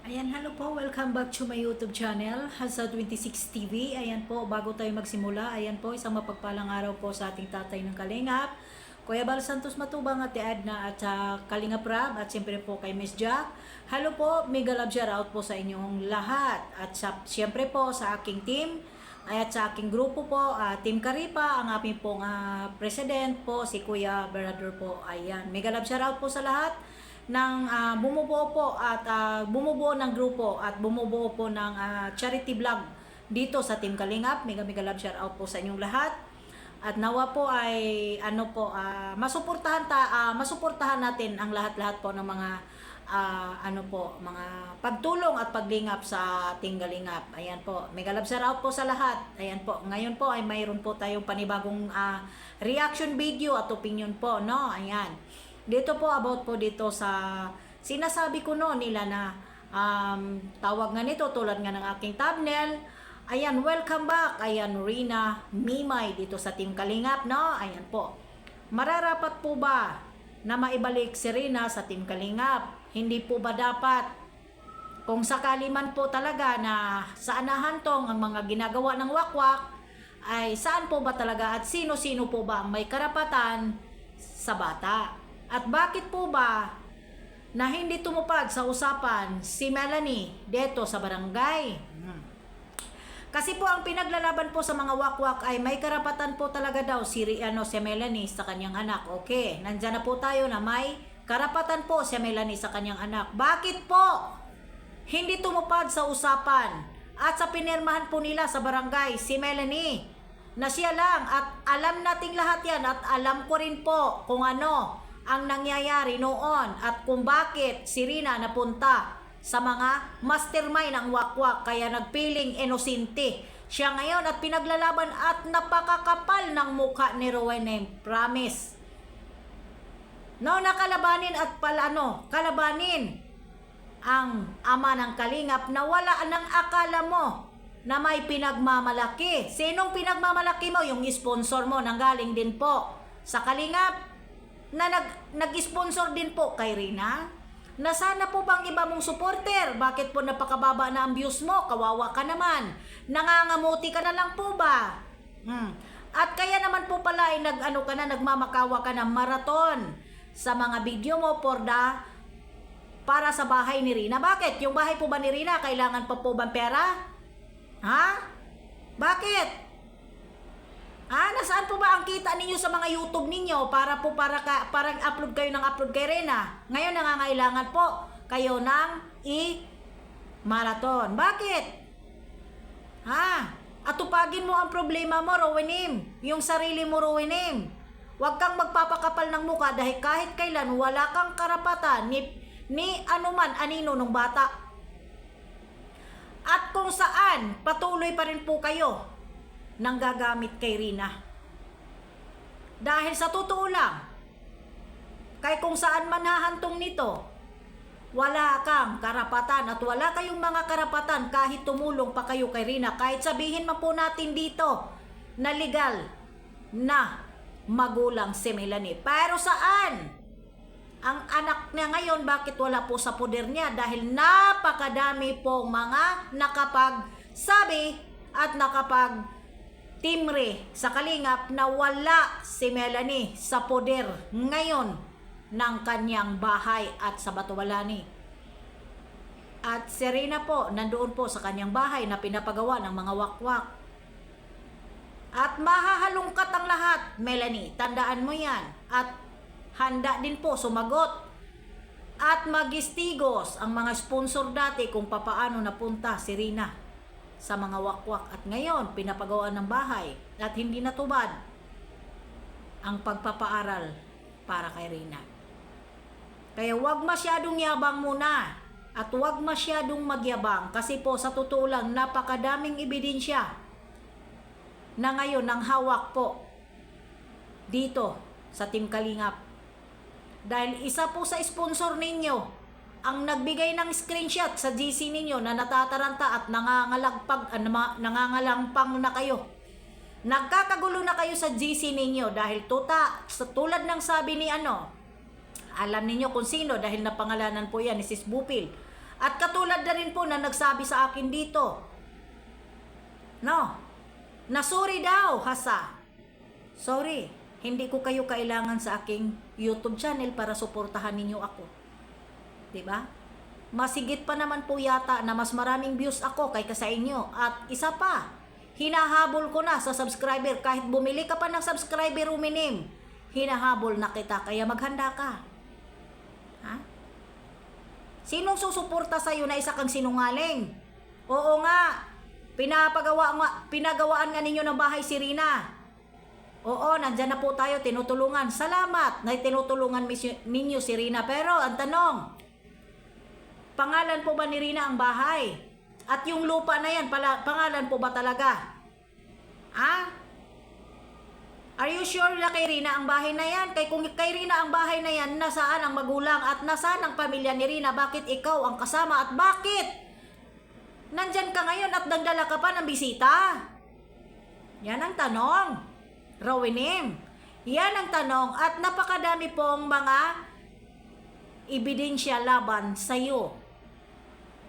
Ayan, hello po. Welcome back to my YouTube channel, Hasa26 TV. Ayan po, bago tayo magsimula, ayan po, isang mapagpalang araw po sa ating tatay ng Kalingap, Kuya Bal Santos Matubang, Ate Edna, at sa Kalingap Rab, at siyempre po kay Miss Jack. Hello po, mega love shout out po sa inyong lahat. At siyempre po sa aking team, at sa aking grupo po, Team Karipa, ang aming pong president po, si Kuya Berador po. Ayan, mega love shout out po sa lahat ng bumubuo po at bumubuo ng grupo at bumubuo po ng charity vlog dito sa Team Kalingap. Mega mega love shout out po sa inyong lahat. At nawa po ay masuportahan natin ang lahat-lahat po ng mga mga pagtulong at paglingap sa ating Kalingap. Ayan po. Mega love shout out po sa lahat. Ayan po. Ngayon po ay mayroon po tayong panibagong reaction video at opinion po, no? Ayan. Dito po about po dito sa sinasabi ko no nila na tawag nga nito tulad nga ng aking thumbnail. Ayan, welcome back. Ayan, Rina Mimay dito sa Team Kalingap, no? Ayan po. Mararapat po ba na maibalik si Rina sa Team Kalingap? Hindi po ba dapat? Kung sakali man po talaga na saan nahantong ang mga ginagawa ng wakwak, ay saan po ba talaga at sino-sino po ba ang may karapatan sa bata? At bakit po ba na hindi tumupad sa usapan si Melanie dito sa barangay? Kasi po ang pinaglalaban po sa mga wakwak ay may karapatan po talaga daw si Melanie sa kanyang anak. Okay, nandyan na po tayo na may karapatan po si Melanie sa kanyang anak. Bakit po hindi tumupad sa usapan at sa pinirmahan po nila sa barangay si Melanie na siya lang? At alam nating lahat yan at alam ko rin po kung ano ang nangyayari noon at kung bakit si Rina napunta sa mga mastermind ng wakwak kaya nagpiling inosente siya ngayon at pinaglalaban at napakakapal ng mukha ni Rowena. Promise. No, nakalabanin at kalabanin ang ama ng Kalingap na wala nang akala mo na may pinagmamalaki. Sinong pinagmamalaki mo? Yung sponsor mo nanggaling din po sa Kalingap na nag-sponsor din po kay Rina. Na sana po bang iba mong supporter? Bakit po napakababa na ang views mo? Kawawa ka naman. Nangangamuti ka na lang po ba? At kaya naman po pala ay nagmamakawa ka ng marathon sa mga video mo para sa bahay ni Rina. Bakit? Yung bahay po ba ni Rina kailangan pa po bang pera? Ha? Bakit? Nasaan po ba ang kita ninyo sa mga YouTube ninyo para upload kayo ng upload kay Rina? Ngayon nangangailangan po kayo ng marathon. Bakit? Atupagin mo ang problema mo, Rowenim. Yung sarili mo, Rowenim. Huwag kang magpapakapal ng mukha dahil kahit kailan wala kang karapatan ni anuman anino ng bata. At kung saan patuloy pa rin po kayo nang gagamit kay Rina. Dahil sa totoo lang, kay kung saan man hahantong nito, wala kang karapatan at wala kayong mga karapatan kahit tumulong pa kayo kay Rina. Kahit sabihin man po natin dito na legal na magulang si Melanie. Pero saan? Ang anak niya ngayon, bakit wala po sa poder niya? Dahil napakadami pong mga nakapagsabi at timre sa Kalingap na wala si Melanie sa poder ngayon ng kanyang bahay at sa Batuwalani. At si Rina po nandoon po sa kanyang bahay na pinapagawa ng mga wakwak. At mahahalungkat ang lahat, Melanie. Tandaan mo yan. At handa din po sumagot at magistigos ang mga sponsor dati kung papaano napunta si Rina sa mga wakwak at ngayon pinapagawa ng bahay at hindi natubad ang pagpapaaral para kay Rina. Kaya huwag masyadong yabang muna at huwag masyadong magyabang kasi po sa totoo lang napakadaming ebidensya na ngayon ang hawak po dito sa Team Kalingap. Dahil isa po sa sponsor ninyo ang nagbigay ng screenshot sa GC ninyo na natataranta at nangangalangpang na kayo. Nagkakagulo na kayo sa GC ninyo dahil tulad ng sabi ni alam ninyo kung sino dahil napangalanan po yan ni Sis Bupil. At katulad na rin po na nagsabi sa akin dito, no, na sorry daw, hasa. Sorry, hindi ko kayo kailangan sa aking YouTube channel para suportahan ninyo ako. Diba? Masigit pa naman po yata na mas maraming views ako kaysa sa inyo. At isa pa, hinahabol ko na sa subscriber. Kahit bumili ka pa ng subscriber, uminim, hinahabol na kita, kaya maghanda ka. Ha? Sinong susuporta sa'yo na isa kang sinungaling? Oo nga, pinagawaan nga ninyo ng bahay si Rina. Oo, nandyan na po tayo, tinutulungan. Salamat na tinutulungan ninyo si Rina. Pero ang tanong, pangalan po ba ni Rina ang bahay? At yung lupa na yan, pangalan po ba talaga? Ha? Are you sure na kay Rina ang bahay na yan? Kung kay Rina ang bahay na yan, nasaan ang magulang at nasaan ang pamilya ni Rina? Bakit ikaw ang kasama at bakit nandyan ka ngayon at nagdala ka pa ng bisita? Yan ang tanong, Rowinim. Yan ang tanong at napakadami pong mga ebidensya laban sa'yo.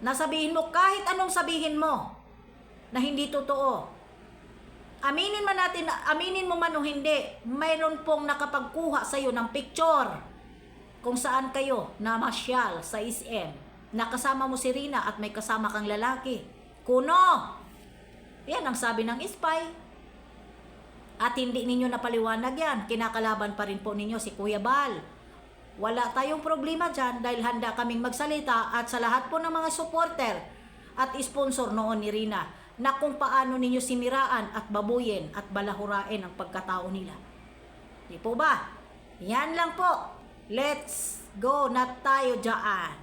Nasabihin mo kahit anong sabihin mo na hindi totoo. Aminin mo man o hindi, mayroon pong nakapagkuha sa iyo ng picture kung saan kayo namasyal sa SM. Nakasama mo si Rina at may kasama kang lalaki. Kuno! Yan ang sabi ng spy. At hindi ninyo napaliwanag yan. Kinakalaban pa rin po ninyo si Kuya Bal. Wala tayong problema dyan dahil handa kaming magsalita at sa lahat po ng mga supporter at sponsor noon ni Rina na kung paano ninyo siniraan at babuyin at balahurain ang pagkatao nila. Di po ba? Yan lang po. Let's go na tayo dyan.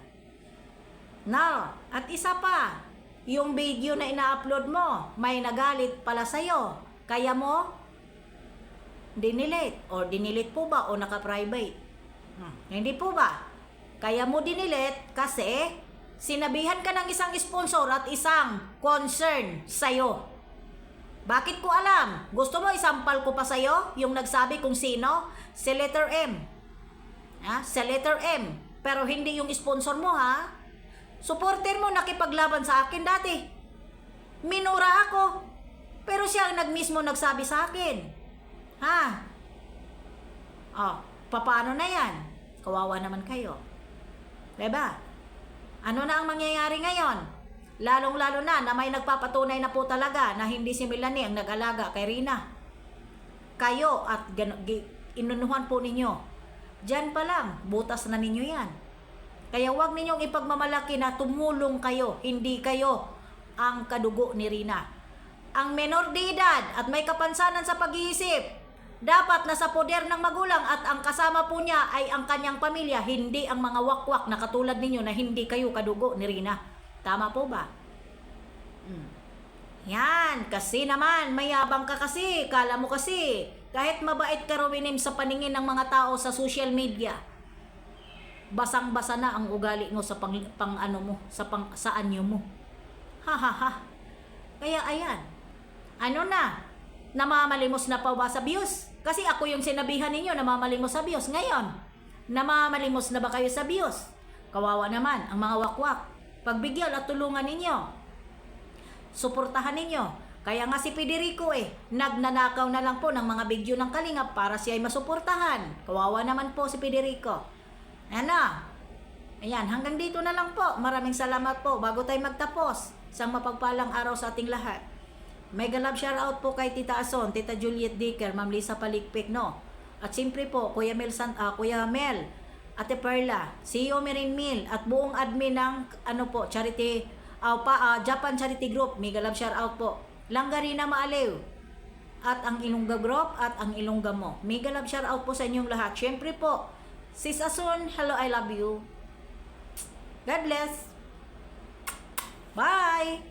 Now, at isa pa, yung video na ina-upload mo, may nagalit pala sa'yo. Kaya mo dinilit. Or dinilit po ba o naka-private? Hindi po ba? Kaya mo dinilit kasi sinabihan ka ng isang sponsor at isang concern sa'yo. Bakit ko alam? Gusto mo isampal ko pa sa'yo yung nagsabi kung sino? Si letter M. Ha? Si letter M. Pero hindi yung sponsor mo, ha? Supporter mo nakipaglaban sa akin dati. Minura ako. Pero siya ang mismo nagsabi sa akin. Ha? Oh, paano na yan? Kawawa naman kayo. Diba? Ano na ang mangyayari ngayon? Lalong-lalo na may nagpapatunay na po talaga na hindi si Melanie ang nag-alaga kay Rina. Kayo at inunuhan po ninyo. Diyan pa lang, butas na ninyo yan. Kaya huwag ninyong ipagmamalaki na tumulong kayo, hindi kayo ang kadugo ni Rina. Ang menor de edad at may kapansanan sa pag-iisip, dapat nasa poder ng magulang at ang kasama po niya ay ang kanyang pamilya, hindi ang mga wakwak na katulad ninyo na hindi kayo kadugo ni Rina. Tama po ba? Yan, kasi naman, mayabang ka kasi, kala mo kasi, kahit mabait ka Rowinim sa paningin ng mga tao sa social media, basang-basa na ang ugali mo sa sa anyo mo. Ha ha ha. Kaya ayan, ano na, namamalimos na pa ba sa views? Kasi ako yung sinabihan ninyo, namamalimos sa views. Ngayon, namamalimos na ba kayo sa views? Kawawa naman ang mga wakwak. Pagbigyan at tulungan ninyo. Suportahan ninyo. Kaya nga si Federico nagnanakaw na lang po ng mga video ng Kalingap para siya ay masuportahan. Kawawa naman po si Federico. Ano? Ayan, hanggang dito na lang po. Maraming salamat po. Bago tayo magtapos, isang mapagpalang araw sa ating lahat. Mega love shoutout po kay Tita Ason, Tita Juliet Dicker, Ma'am Lisa Palikpik, no? At siyempre po, Kuya Mel, Ate Perla, CEO Merin Mil, at buong admin ng charity, Japan Charity Group. Mega love shoutout po. Langgarina Maalew, at ang Ilongga Group, at ang Ilongga mo. Mega love shoutout po sa inyong lahat. Siyempre po, Sis Ason, hello, I love you. God bless. Bye!